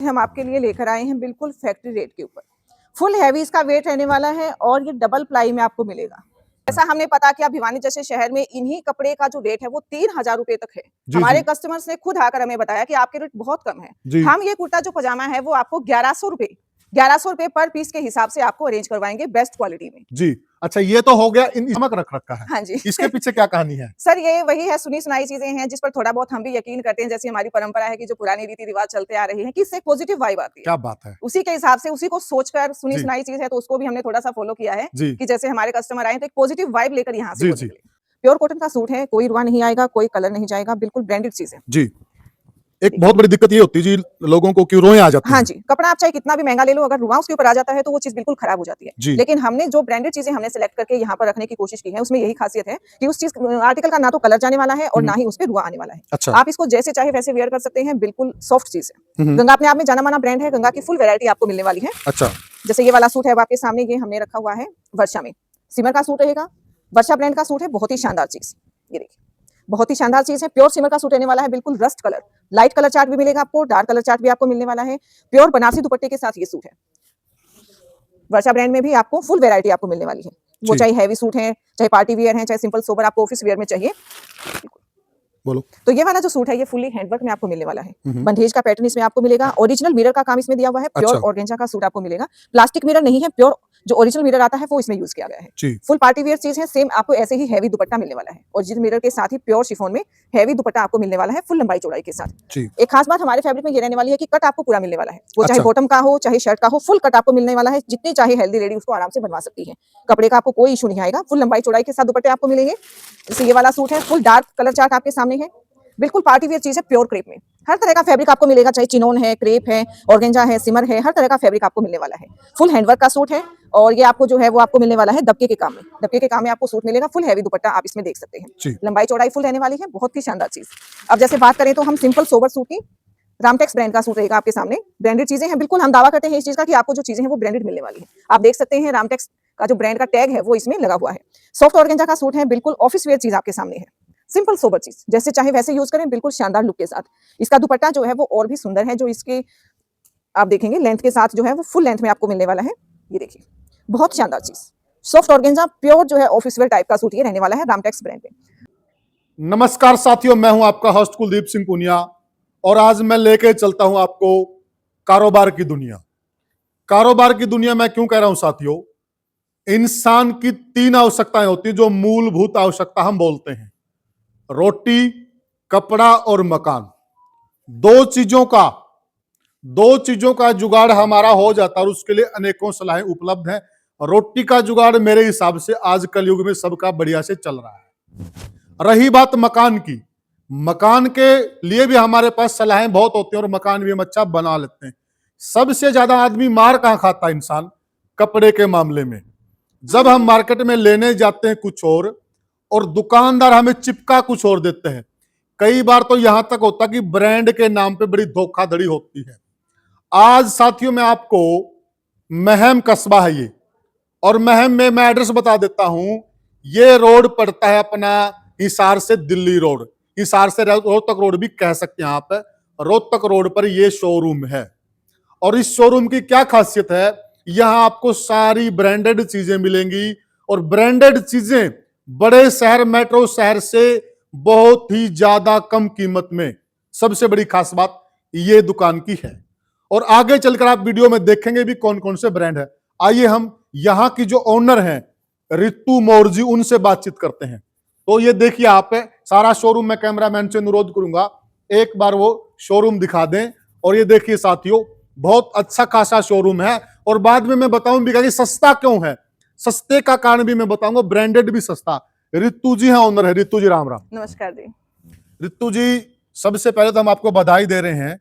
हम आपके लिए लेकर आए हैं बिल्कुल फैक्ट्री रेट के ऊपर। फुल हैवी इसका वेट रहने वाला है और ये डबल प्लाई में आपको मिलेगा। ऐसा हमने पता किया भिवानी जैसे शहर में इन्हीं कपड़े का जो रेट है वो 3000 रुपए तक है। हमारे कस्टमर्स ने खुद आकर हमें बताया कि आपके रेट बहुत कम है। हम ये कुर्ता जो पजामा है वो आपको 1100 रुपए पर पीस के हिसाब से आपको अरेंज करवाएंगे बेस्ट क्वालिटी में। जी अच्छा, ये तो हो गया इन चमक रख रखा है। हाँ जी। इसके पीछे क्या कहानी है? सर ये वही है, सुनी सुनाई चीजें हैं जिस पर थोड़ा बहुत हम भी यकीन करते हैं। जैसे हमारी परंपरा है कि जो पुरानी रीति रिवाज चलते आ रहे हैं कि इससे पॉजिटिव वाइब आती है। क्या बात है। उसी के हिसाब से उसी को सोचकर सुनी सुनाई चीज है तो उसको भी हमने थोड़ा सा फॉलो किया है कि जैसे हमारे कस्टमर आए तो एक पॉजिटिव वाइब लेकर यहाँ से निकले। प्योर कॉटन का सूट है, कोई रुआ नहीं आएगा, कोई कलर नहीं जाएगा, बिल्कुल ब्रांडेड चीज है जी। एक बहुत बड़ी दिक्कत ये होती है जी लोगों को कि रोएं आ जाती हैं। हाँ जी, कपड़ा आप चाहे कितना भी महंगा ले लो, अगर रुआ उसके ऊपर आ जाता है तो वो चीज बिल्कुल खराब हो जाती है। लेकिन हमने जो ब्रांडेड चीजें हमने सेलेक्ट करके यहाँ पर रखने की कोशिश की है उसमें यही खासियत है कि उस चीज आर्टिकल का ना तो कलर जाने वाला है और ना ही उस पर रुआ आने वाला है। अच्छा। आप इसको जैसे चाहे वैसे वेयर कर सकते हैं, बिल्कुल सॉफ्ट चीज है। गंगा अपने आप में जाना माना ब्रांड है, गंगा की फुल वैरायटी आपको मिलने वाली है। अच्छा। जैसे ये वाला सूट है आपके सामने, ये हमने रखा हुआ है वर्षा में, सिमर का सूट रहेगा, वर्षा ब्रांड का सूट है, बहुत ही शानदार चीज। ये देखिए बहुत ही शानदार चीज है, प्योर सिमर का सूट रहने वाला है, बिल्कुल rust colour, light colour chart भी मिलेगा आपको, डार्क कलर चार्ट भी आपको मिलने वाला है। प्योर बनारसी दुपट्टे के साथ ये सूट है। वर्षा ब्रांड में भी आपको फुल वैरायटी आपको मिलने वाली है। वो चाहे हैवी सूट है, चाहे पार्टी वियर है, चाहे सिंपल सोबर आपको ऑफिस वियर में चाहिए। बोलो तो ये वाला जो सूट है ये फुली हैंडवर्क में आपको मिलने वाला है। बंधेज का पैटर्न इसमें आपको मिलेगा, ओरिजिनल मिरर का काम इसमें दिया हुआ है, प्योर ऑर्गेंजा का सूट आपको मिलेगा। प्लास्टिक मिरर नहीं है, प्योर जो ओरिजिनल मिरर आता है वो इसमें यूज किया गया है। फुल पार्टी वियर चीज है, सेम आपको ऐसे ही हैवी दुपट्टा मिलने वाला है। ओरिजिनल मिरर के साथ ही प्योर शिफॉन में हैवी दुपट्टा आपको मिलने वाला है, फुल लंबाई चौड़ाई के साथ। एक खास बात हमारे फैब्रिक में ये रहने वाली है कि कट आपको पूरा मिलने वाला है, वो चाहे बॉटम का हो चाहे शर्ट का हो, फुल कट आपको मिलने वाला है। जितनी चाहे हेल्दी लेडी उसको आराम से बनवा सकती है। कपड़े का आपको कोई इशू नहीं आएगा, फुल लंबाई चौड़ाई के साथ दुपट्टे आपको मिलेंगे। जैसे ये वाला सूट है, फुल डार्क कलर चार्ट आपके सामने है, बिल्कुल पार्टी वियर चीज है, प्योर क्रेप में। हर तरह का फैब्रिक आपको मिलेगा, चाहे चिनोन है, क्रेप है, ऑर्गेंजा है, सिमर है, हर तरह का फैब्रिक आपको मिलने वाला है। फुल हैंडवर्क का सूट है और ये आपको जो है वो आपको मिलने वाला है दबके के काम में। दबके के काम में आपको सूट मिलेगा, फुल हैवी दुपट्टा आप इसमें देख सकते हैं। लंबाई चौड़ाई फुल रहने वाली है, बहुत ही शानदार चीज। अब जैसे बात करें तो हम सिंपल सोबर सूट की, रामटेक्स ब्रांड का सूट रहेगा आपके सामने। ब्रांडेड चीजें हैं, बिल्कुल हम दावा करते हैं इस चीज का कि आपको जो चीजें हैं वो ब्रांडेड मिलने वाली है। आप देख सकते हैं रामटेक्स का जो ब्रांड का टैग है वो इसमें लगा हुआ है। सॉफ्ट ऑर्गेंजा का सूट है, बिल्कुल ऑफिस वेयर चीज आपके सामने है। सिंपल सोबर चीज, जैसे चाहे वैसे यूज करें, बिल्कुल शानदार लुक के साथ। इसका दुपट्टा जो है वो और भी सुंदर है, जो इसके आप देखेंगे लेंथ के साथ जो है वो फुल लेंथ में आपको मिलने वाला है। ये देखिए बहुत शानदार चीज, सॉफ्ट ऑर्गेंजा प्योर जो है ऑफिस वेयर टाइप का सूट ये रहने वाला है रामटेक्स ब्रांड पे। नमस्कार साथियों, मैं हूं आपका होस्ट कुलदीप सिंह पुनिया और आज मैं लेके चलता हूं आपको कारोबार की दुनिया। कारोबार की दुनिया मैं क्यों कह रहा हूं साथियों, इंसान की 3 आवश्यकताएं होती है, जो मूलभूत आवश्यकता हम बोलते हैं, रोटी, कपड़ा और मकान। दो चीजों का जुगाड़ हमारा हो जाता है और उसके लिए अनेकों सलाहें उपलब्ध हैं। रोटी का जुगाड़ मेरे हिसाब से आज कलयुग में सबका बढ़िया से चल रहा है। रही बात मकान की, मकान के लिए भी हमारे पास सलाहें बहुत होती हैं और मकान भी हम अच्छा बना लेते हैं। सबसे ज्यादा आदमी मार कहां खाता है इंसान? कपड़े के मामले में। जब हम मार्केट में लेने जाते हैं कुछ और दुकानदार हमें चिपका कुछ और देते हैं। कई बार तो यहां तक होता कि ब्रांड के नाम पे बड़ी धोखाधड़ी होती है। आज साथियों मैं आपको, महम कस्बा है ये, और महम में मैं एड्रेस बता देता हूं। ये रोड पड़ता है अपना हिसार से दिल्ली रोड, हिसार से रोहतक रोड भी कह सकते हैं आप। रोहतक रोड पर ये शोरूम है और इस शोरूम की क्या खासियत है, यहां आपको सारी ब्रांडेड चीजें मिलेंगी और ब्रांडेड चीजें बड़े शहर, मेट्रो शहर से बहुत ही ज्यादा कम कीमत में। सबसे बड़ी खास बात ये दुकान की है और आगे चलकर आप वीडियो में देखेंगे भी कौन कौन से ब्रांड है। आइए हम यहां की जो ओनर हैं रितु मौर्य जी, उनसे बातचीत करते हैं। तो ये देखिए आप, सारा शोरूम मैं कैमरामैन से अनुरोध करूंगा एक बार वो शोरूम दिखा दें। और ये देखिए साथियों, बहुत अच्छा खासा शोरूम है और बाद में मैं बताऊं भी कि सस्ता क्यों है। सस्ते का कारण भी मैं बताऊंगा, ब्रांडेड भी सस्ता। रितु जी हैं ओनर है। रितु जी राम राम। नमस्कार जी। रितु जी, सबसे पहले तो हम आपको बधाई दे रहे हैं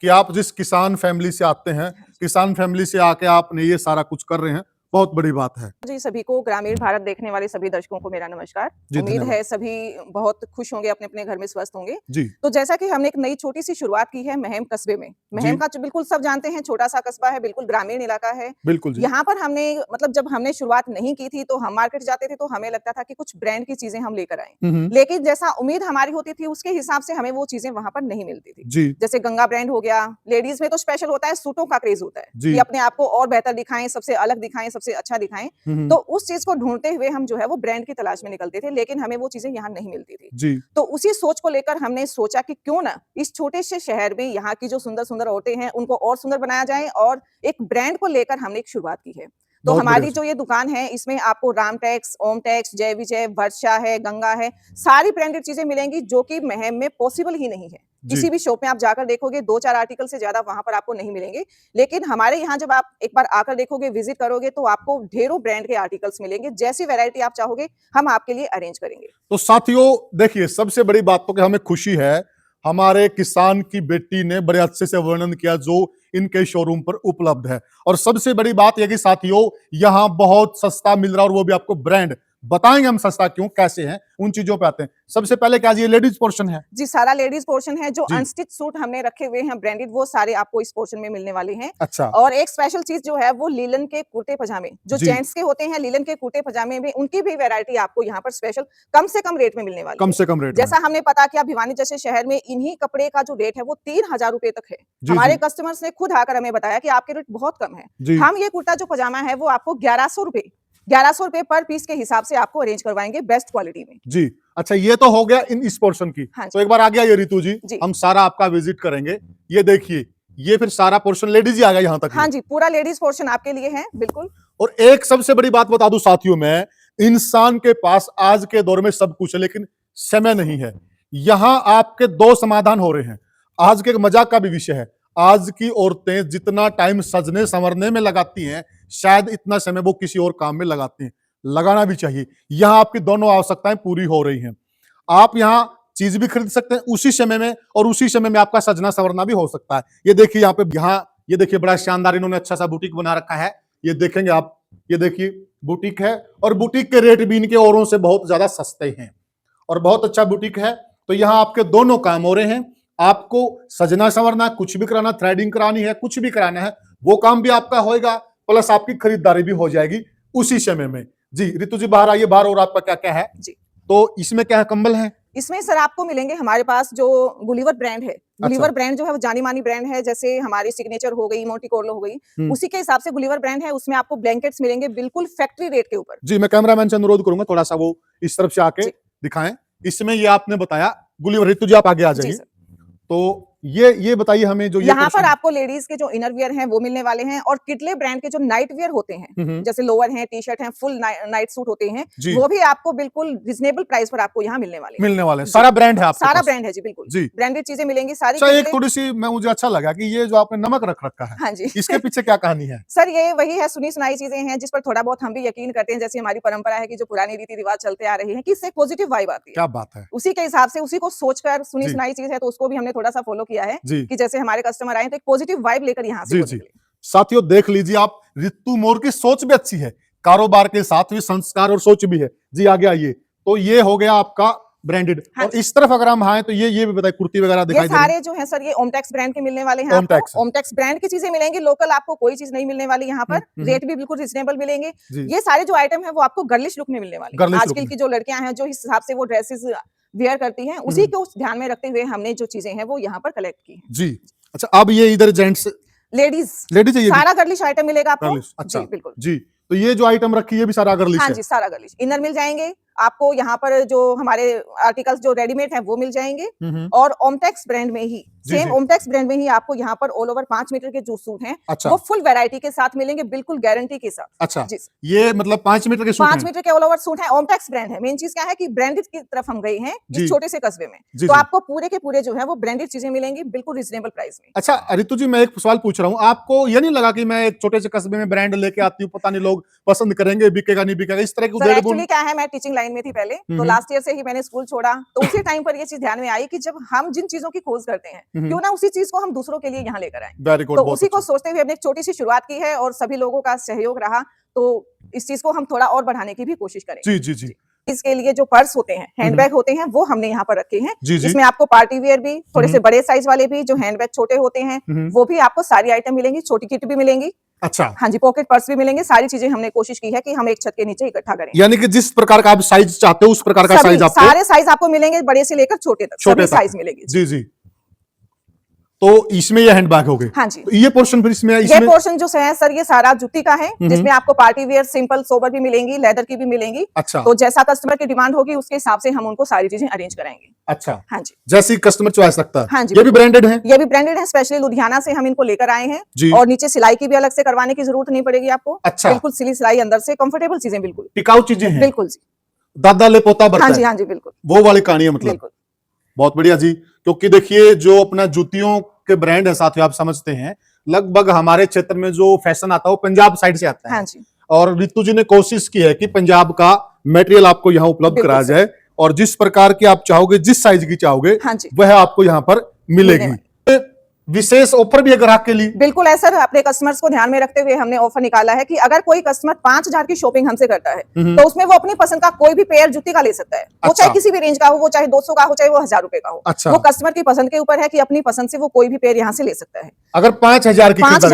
कि आप जिस किसान फैमिली से आते हैं, किसान फैमिली से आके आपने ये सारा कुछ कर रहे हैं, बहुत बड़ी बात है जी। सभी को ग्रामीण भारत देखने वाले सभी दर्शकों को मेरा नमस्कार। उम्मीद है सभी बहुत खुश होंगे, अपने अपने घर में स्वस्थ होंगे जी। तो जैसा कि हमने एक नई छोटी सी शुरुआत की है महम कस्बे में। महम का बिल्कुल सब जानते हैं, छोटा सा कस्बा है, बिल्कुल ग्रामीण इलाका है। बिल्कुल जी। यहाँ पर हमने मतलब जब हमने शुरुआत नहीं की थी तो हम मार्केट जाते थे तो हमें लगता था कि कुछ ब्रांड की चीजें हम लेकर आए, लेकिन जैसा उम्मीद हमारी होती थी उसके हिसाब से हमें वो चीजें वहां पर नहीं मिलती थी जी। जैसे गंगा ब्रांड हो गया। लेडीज में तो स्पेशल होता है, सूटों का क्रेज होता है कि अपने आप को और बेहतर दिखाएं, सबसे अलग दिखाएं, सबसे अच्छा दिखाएं। तो उस चीज को ढूंढते हुए हम जो है वो ब्रांड की तलाश में निकलते थे, लेकिन हमें वो चीजें यहाँ नहीं मिलती थी जी। तो उसी सोच को लेकर हमने सोचा कि क्यों ना इस छोटे से शहर में यहाँ की जो सुंदर सुंदर औरतें हैं उनको और सुंदर बनाया जाए, और एक ब्रांड को लेकर हमने एक शुरुआत की है। तो हमारी जो ये दुकान है इसमें आपको रामटेक्स, ओमटेक्स, जय विजय, वर्षा है, गंगा है, सारी ब्रांडेड चीजें मिलेंगी जो कि महम में पॉसिबल ही नहीं है। किसी भी शॉप में आप जाकर देखोगे 2-4 आर्टिकल से ज्यादा वहां पर आपको नहीं मिलेंगे, लेकिन हमारे यहाँ जब आप एक बार आकर देखोगे, विजिट करोगे तो आपको ढेरों ब्रांड के आर्टिकल्स मिलेंगे। जैसी वैरायटी आप चाहोगे हम आपके लिए अरेंज करेंगे। तो साथियों देखिए, सबसे बड़ी बात तो कि हमें खुशी है, हमारे किसान की बेटी ने बड़े अच्छे से वर्णन किया जो इनके शोरूम पर उपलब्ध है। और सबसे बड़ी बात यह कि साथियों यहाँ बहुत सस्ता मिल रहा है, और वो भी आपको ब्रांड। बताएंगे हम सस्ता क्यों, कैसे हैं, उन चीजों पे आते हैं। सबसे पहले क्या ये लेडीज पोर्शन है? जी, सारा लेडीज पोर्शन है। जो अनस्टिच सूट हमने रखे हुए हैं ब्रांडेड, वो सारे आपको इस पोर्शन में मिलने वाले हैं। अच्छा। और एक स्पेशल चीज जो है वो लीलन के कुर्ते पजामे, जो जेंट्स के होते हैं, लीलन के कुर्ते पजामे में उनकी भी वैरायटी आपको यहाँ पर स्पेशल कम से कम रेट में मिलने वाली है। कम से कम रेट। जैसा हमने पता किया भिवानी जैसे शहर में इन्हीं कपड़े का जो रेट है वो 3000 रुपए तक है। हमारे कस्टमर्स ने खुद आकर हमें बताया कि आपके रेट बहुत कम है। हम ये कुर्ता जो पजामा है वो आपको 1100 रुपए पर पीस के हिसाब से आपको अरेंज करवाएंगे बेस्ट क्वालिटी में। जी। अच्छा, ये तो हो गया इन इस पोर्शन की। हाँ, तो एक बार आ गया ये ऋतु जी, हम सारा आपका विजिट करेंगे। ये देखिए, ये फिर सारा पोर्शन लेडीज ही आ गया यहाँ तक। हाँ जी, पूरा लेडीज पोर्शन आपके लिए है, बिल्कुल। और एक सबसे बड़ी बात बता दूं साथियों, में इंसान के पास आज के दौर में सब कुछ है लेकिन समय नहीं है। यहाँ आपके दो समाधान हो रहे हैं। आज के एक मजाक का भी विषय है, आज की औरतें जितना टाइम सजने संवरने में लगाती हैं, शायद इतना समय वो किसी और काम में लगाती हैं। लगाना भी चाहिए। यहाँ आपकी दोनों आवश्यकताएं पूरी हो रही हैं। आप यहाँ चीज भी खरीद सकते हैं उसी समय में, और उसी समय में आपका सजना संवरना भी हो सकता है। ये देखिए यहाँ पे, ये देखिए बड़ा शानदार इन्होंने अच्छा सा बुटीक बना रखा है। ये देखेंगे आप, ये देखिए बुटीक है, और बुटीक के रेट भी इनके औरों से बहुत ज्यादा सस्ते हैं और बहुत अच्छा बुटीक है। तो यहाँ आपके दोनों काम हो रहे हैं। आपको सजना संवरना, कुछ भी कराना, थ्रेडिंग करानी है, कुछ भी कराना है, वो काम भी आपका होएगा, प्लस आपकी खरीदारी भी हो जाएगी उसी समय में। जी ऋतु जी बाहर आइए, बाहर और आपका क्या क्या है जी? तो इसमें क्या है, कंबल है? इसमें सर आपको मिलेंगे हमारे पास जो गुलिवर ब्रांड है। गुलिवर ब्रांड जो है वो जानी मानी ब्रांड है, जैसे हमारी सिग्नेचर हो गई, मोटी कोर्लो हो गई, उसी के हिसाब से गुलिवर ब्रांड है। उसमें आपको ब्लैंकेट्स मिलेंगे बिल्कुल फैक्ट्री रेट के ऊपर। जी, मैं कैमरामैन से अनुरोध करूंगा थोड़ा सा वो इस तरफ से आके दिखाएं। इसमें ये आपने बताया गुलिवर, ऋतु जी आप आगे आ जाइए। तो ये बताइए हमें, जो यहाँ पर आपको लेडीज के जो इनर वियर हैं वो मिलने वाले हैं, और किटले ब्रांड के जो नाइट वियर होते हैं, जैसे लोअर हैं, टी शर्ट हैं, फुल नाइट सूट होते हैं, वो भी आपको बिल्कुल रिजनेबल प्राइस पर आपको यहाँ मिलने वाले हैं। सारा ब्रांड है आपके सारा ब्रांड है जी, बिल्कुल जी, ब्रांडेड चीजें मिलेंगी सारी। एक थोड़ी सी मुझे अच्छा लगा कि ये जो आपने नमक रख रखा है, हाँ जी, इसके पीछे क्या कहानी है? सर ये वही है, सुनी सुनाई चीजें हैं जिस पर थोड़ा बहुत हम भी यकीन करते हैं। जैसे हमारी परंपरा है कि जो पुरानी रीति रिवाज चलते आ रहे हैं कि इससे पॉजिटिव वाइब आती है। क्या बात है। उसी के हिसाब से, उसी को सोचकर सुनी सुनाई चीज है तो उसको भी हमने थोड़ा सा फॉलो किया है कि जैसे हमारे कस्टमर आए तो एक पॉजिटिव वाइब लेकर यहाँ से जी। साथियों देख लीजिए आप, ऋतु मोर की सोच भी अच्छी है, कारोबार के साथ भी संस्कार और सोच भी है। जी आगे आइए। तो ये हो गया आपका ब्रांडेड। हाँ, और इस तरफ अगर हम आए तो ये भी बताइए, कुर्ती वगैरह दिखाई दे रही है। सारे जो है सर ये ओमटेक्स ब्रांड के मिलने वाले हैं। ओमटेक्स ब्रांड की चीजें मिलेंगी, लोकल आपको कोई चीज नहीं मिलने वाली यहाँ पर। रेट भी बिल्कुल रिजनेबल मिलेंगे। ये सारे जो आइटम है वो आपको गर्लिश लुक में मिलने वाले। आजकल की जो लड़कियां हैं जो इस हिसाब से वो ड्रेसेस वेयर करती हैं, उसी को ध्यान में रखते हुए हमने जो चीजें हैं वो यहाँ पर कलेक्ट की है जी। अच्छा, अब ये इधर जेंट्स लेडीज सारा गर्लिश आइटम मिलेगा आपको। अच्छा जी, बिल्कुल जी। तो ये जो आइटम रखी है ये भी सारा गर्लिश है? हाँ जी, सारा गर्लिश। इनर मिल जाएंगे आपको यहाँ पर, जो हमारे आर्टिकल्स जो रेडीमेड है वो मिल जाएंगे। और ओमटेक्स ब्रांड में ही, सेम ओमटेक्स ब्रांड में ही आपको यहाँ पर ऑल ओवर 5 मीटर के जो सूट हैं वो फुल वैरायटी के साथ मिलेंगे, बिल्कुल गारंटी के साथ। अच्छा, ये मतलब 5 मीटर के सूट 5 मीटर के ऑल ओवर सूट है। ओमटेक्स ब्रांड है। मेन चीज क्या है कि ब्रांडेड की तरफ हम गए हैं इस छोटे से कस्बे में, तो आपको पूरे के पूरे जो है वो ब्रांडेड चीजें मिलेंगी बिल्कुल रिजनेबल प्राइस में। अच्छा ऋतु जी, मैं एक सवाल पूछ रहा हूँ, आपको ये नहीं लगा कि मैं एक छोटे से कस्बे में ब्रांड लेके आती हूँ, पता नहीं लोग पसंद करेंगे, बिकेगा नहीं बिकेगा, इस तरह की? एक्चुअली क्या है, मैं टीचिंग लाइन में थी पहले, तो लास्ट ईयर से ही मैंने स्कूल छोड़ा, तो उसी टाइम पर ये चीज ध्यान में आई कि जब हम जिन चीजों की खोज करते हैं क्यों ना उसी चीज को हम दूसरों के लिए यहाँ लेकर आए। Very good. तो उसी को सोचते हुए हमने एक छोटी सी शुरुआत की है और सभी लोगों का सहयोग रहा, तो इस चीज को हम थोड़ा और बढ़ाने की भी कोशिश करेंगे। जी जी जी। इसके लिए जो पर्स होते हैं, हैंडबैग होते हैं, वो हमने यहाँ पर रखे हैं। जी जी। इसमें आपको पार्टी वेयर भी, थोड़े से बड़े साइज वाले भी, जो हैंडबैग छोटे होते हैं वो भी आपको सारी आइटम मिलेंगी, छोटी किट भी मिलेंगी। अच्छा। हाँ जी, पॉकेट पर्स भी मिलेंगे। सारी चीजें हमने कोशिश की है कि हम एक छत के नीचे इकट्ठा करें। यानी कि जिस प्रकार का आप साइज चाहते हो उस प्रकार का साइज आपको, सारे साइज आपको मिलेंगे, बड़े से लेकर छोटे तक सभी साइज मिलेंगे। जी जी। तो इसमें ये हैंडबैग हो गए। हाँ जी। तो ये पोर्शन फिर इसमें ये पोर्शन जो है सर, ये सारा जूती का है, जिसमें आपको पार्टी वेयर, सिंपल, सोबर भी मिलेंगी, लेदर की भी मिलेंगी। अच्छा। तो जैसा कस्टमर की डिमांड होगी उसके हिसाब से हम उनको सारी चीजें अरेंज कराएंगे। अच्छा। हाँ जी, जैसी कस्टमर चॉइस रखता है। हाँ जी, ये भी ब्रांडेड है। ये भी ब्रांडेड है, स्पेशली लुधियाना से हम इनको लेकर आए हैं। और नीचे सिलाई की भी अलग से करवाने की जरूरत नहीं पड़ेगी आपको। अच्छा। बिल्कुल सिली सिलाई अंदर से, कंफर्टेबल चीजें, बिल्कुल टिकाऊ चीजें हैं। बिल्कुल जी। दादा ले पोता बरता। हाँ जी, हाँ जी, बिल्कुल वो वाली कहानी है मतलब। बहुत बढ़िया जी। क्योंकि देखिए जो अपना जूतियों के ब्रांड है साथियों, आप समझते हैं लगभग हमारे क्षेत्र में जो फैशन आता है वो पंजाब साइड से आता है। हाँ जी। और रितु जी ने कोशिश की है कि पंजाब का मटेरियल आपको यहाँ उपलब्ध कराया जाए और जिस प्रकार की आप चाहोगे, जिस साइज की चाहोगे, हाँ जी, वह आपको यहाँ पर मिलेगी। विशेष ऑफर भी है ग्राहक के लिए। बिल्कुल है सर, अपने कस्टमर्स को ध्यान में रखते हुए हमने ऑफर निकाला है कि अगर कोई कस्टमर 5000 की शॉपिंग हमसे करता है तो उसमें वो अपनी पसंद का कोई भी पेयर जूती का ले सकता है। वो चाहे किसी भी रेंज का हो, वो चाहे 200 का हो, चाहे वो 1000 रुपए का हो। अच्छा। वो कस्टमर की पसंद के ऊपर है कि अपनी पसंद से वो कोई भी पेयर यहाँ से ले सकता है। अगर 5000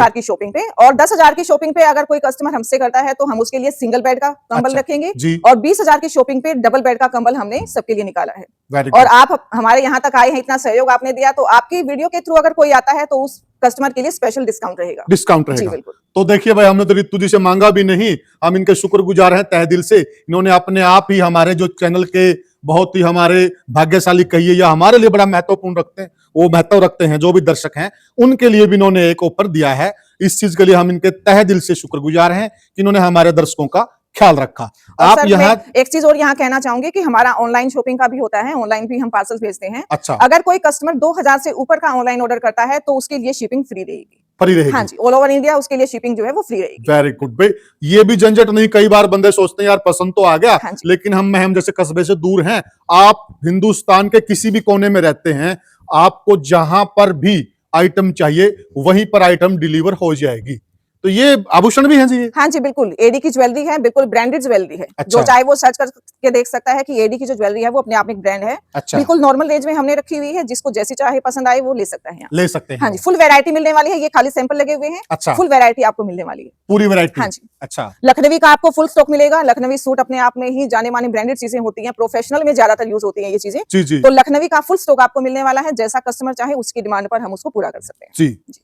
की शॉपिंग पे और 10,000 की शॉपिंग पे अगर कोई कस्टमर हमसे करता है तो हम उसके लिए सिंगल बेड का कंबल रखेंगे और 20,000 की शॉपिंग पे डबल बेड का कंबल हमने सबके लिए निकाला है। और आप हमारे यहाँ तक आए हैं, इतना सहयोग आपने दिया, तो आपकी वीडियो के थ्रू अगर कोई आता है तो उस कस्टमर के लिए स्पेशल डिस्काउंट रहेगा। जी बिल्कुल। तो देखिए भाई, हमने तो रितु जी से मांगा भी नहीं, हम इनके शुक्रगुजार हैं तहे दिल से। इन्होंने अपने आप ही हमारे जो चैनल के बहुत ही हमारे भाग्यशाली कहिए या हमारे लिए बड़ा महत्वपूर्ण रखते हैं, वो महत्व रखते हैं जो भी दर्शक हैं, उनके लिए भी इन्होंने एक ऑफर दिया है। इस चीज के लिए हम इनके तहे दिल से शुक्रगुजार हैं कि इन्होंने हमारे दर्शकों का ख्याल रखा। आप यहाँ एक चीज और यहाँ कहना चाहूंगी कि हमारा ऑनलाइन शॉपिंग का भी होता है, ऑनलाइन भी हम पार्सल भेजते हैं। अच्छा। अगर कोई कस्टमर 2000 से ऊपर का ऑनलाइन ऑर्डर करता है तो उसके लिए शिपिंग फ्री रहेगी। फ्री रहेगी? हाँ जी, ऑल ओवर इंडिया उसके लिए शिपिंग जो है वो फ्री रहेगी। वेरी गुड भाई, ये भी झंझट नहीं। कई बार बंदे सोचते हैं यार पसंद तो आ गया, लेकिन हम जैसे कस्बे से दूर हैं। आप हिंदुस्तान के किसी भी कोने में रहते हैं, आपको जहां पर भी आइटम चाहिए वहीं पर आइटम डिलीवर हो जाएगी। तो ये आभूषण भी है जी? हाँ जी, बिल्कुल एडी की ज्वेलरी है, बिल्कुल ब्रांडेड ज्वेलरी है। अच्छा। जो चाहे वो सर्च करके देख सकता है कि एडी की जो ज्वेलरी है वो अपने आप में एक ब्रांड है। अच्छा। बिल्कुल नॉर्मल रेंज में हमने रखी हुई है, जिसको जैसी चाहे पसंद आए वो ले सकता है। ले सकते हैं। हाँ जी, फुल वैरायटी मिलने वाली है, ये खाली सैंपल लगे हुए हैं। अच्छा। फुल वैरायटी आपको मिलने वाली है, पूरी वैरायटी। हाँ जी। अच्छा। लखनवी का आपको फुल स्टॉक मिलेगा। लखनवी सूट अपने आप में ही जाने मानी ब्रांडेड चीजें होती हैं, प्रोफेशनल में ज्यादातर यूज होती है ये चीजें। जी जी। तो लखनवी का फुल स्टॉक आपको मिलने वाला है, जैसा कस्टमर चाहे उसकी डिमांड पर हम उसको पूरा कर सकते हैं। जी।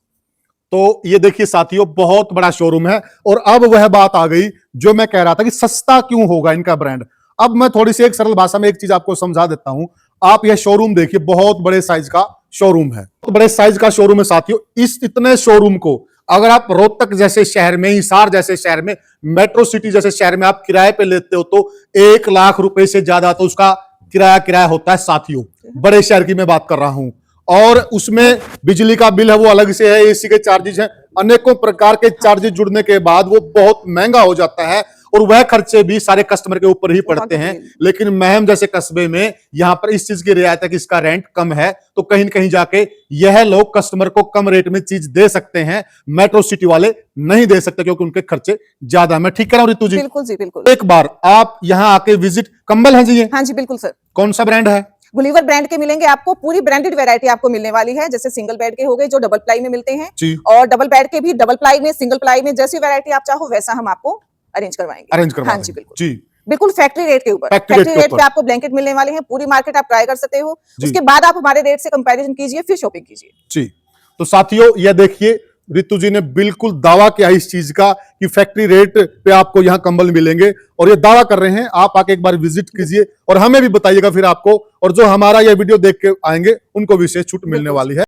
तो ये देखिए साथियों, बहुत बड़ा शोरूम है। और अब वह बात आ गई जो मैं कह रहा था कि सस्ता क्यों होगा इनका ब्रांड। अब मैं थोड़ी सी एक सरल भाषा में एक चीज आपको समझा देता हूं। आप यह शोरूम देखिए, बहुत बड़े साइज का शोरूम है, बहुत बड़े साइज का शोरूम है साथियों। इस इतने शोरूम को अगर आप रोहतक जैसे शहर में, हिसार जैसे शहर में, मेट्रो सिटी जैसे शहर में आप किराए पे लेते हो तो 1 लाख रुपए से ज्यादा तो उसका किराया होता है साथियों। बड़े शहर की मैं बात कर रहा हूं। और उसमें बिजली का बिल है वो अलग से है, एसी के चार्जेस हैं, अनेकों प्रकार के चार्जेस जुड़ने के बाद वो बहुत महंगा हो जाता है। और वह खर्चे भी सारे कस्टमर के ऊपर ही पड़ते हैं। लेकिन महम जैसे कस्बे में यहाँ पर इस चीज की रियायत है कि इसका रेंट कम है, तो कहीं न कहीं जाके यह लोग कस्टमर को कम रेट में चीज दे सकते हैं। मेट्रो सिटी वाले नहीं दे सकते क्योंकि उनके खर्चे ज्यादा है। मैं ठीक कह रहा हूँ रितु जी? बिल्कुल जी, बिल्कुल। एक बार आप यहाँ आके विजिट। कंबल है जी ये? हाँ जी, बिल्कुल सर। कौन सा ब्रांड है? गुलीवर ब्रांड के मिलेंगे आपको, पूरी ब्रांडेड वैरायटी आपको मिलने वाली है। जैसे सिंगल बेड के हो गए जो डबल प्लाई में मिलते हैं, और डबल बेड के भी डबल प्लाई में, सिंगल प्लाई में, जैसी वैरायटी आप चाहो वैसा हम आपको अरेंज करवाएंगे। हाँ जी, बिल्कुल जी, बिल्कुल फैक्ट्री रेट के ऊपर। फैक्ट्री रेट पे आपको ब्लैंकेट मिलने वाले हैं। पूरी मार्केट आप ट्राई कर सकते हो, उसके बाद आप हमारे रेट से कंपैरिजन कीजिए, फिर शॉपिंग कीजिए जी। तो साथियों यह देखिए, रितु जी ने बिल्कुल दावा किया इस चीज का कि फैक्ट्री रेट पे आपको यहाँ कंबल मिलेंगे, और ये दावा कर रहे हैं। आप आके एक बार विजिट कीजिए और हमें भी बताइएगा फिर आपको, और जो हमारा ये वीडियो देख के आएंगे उनको विशेष छूट मिलने वाली है।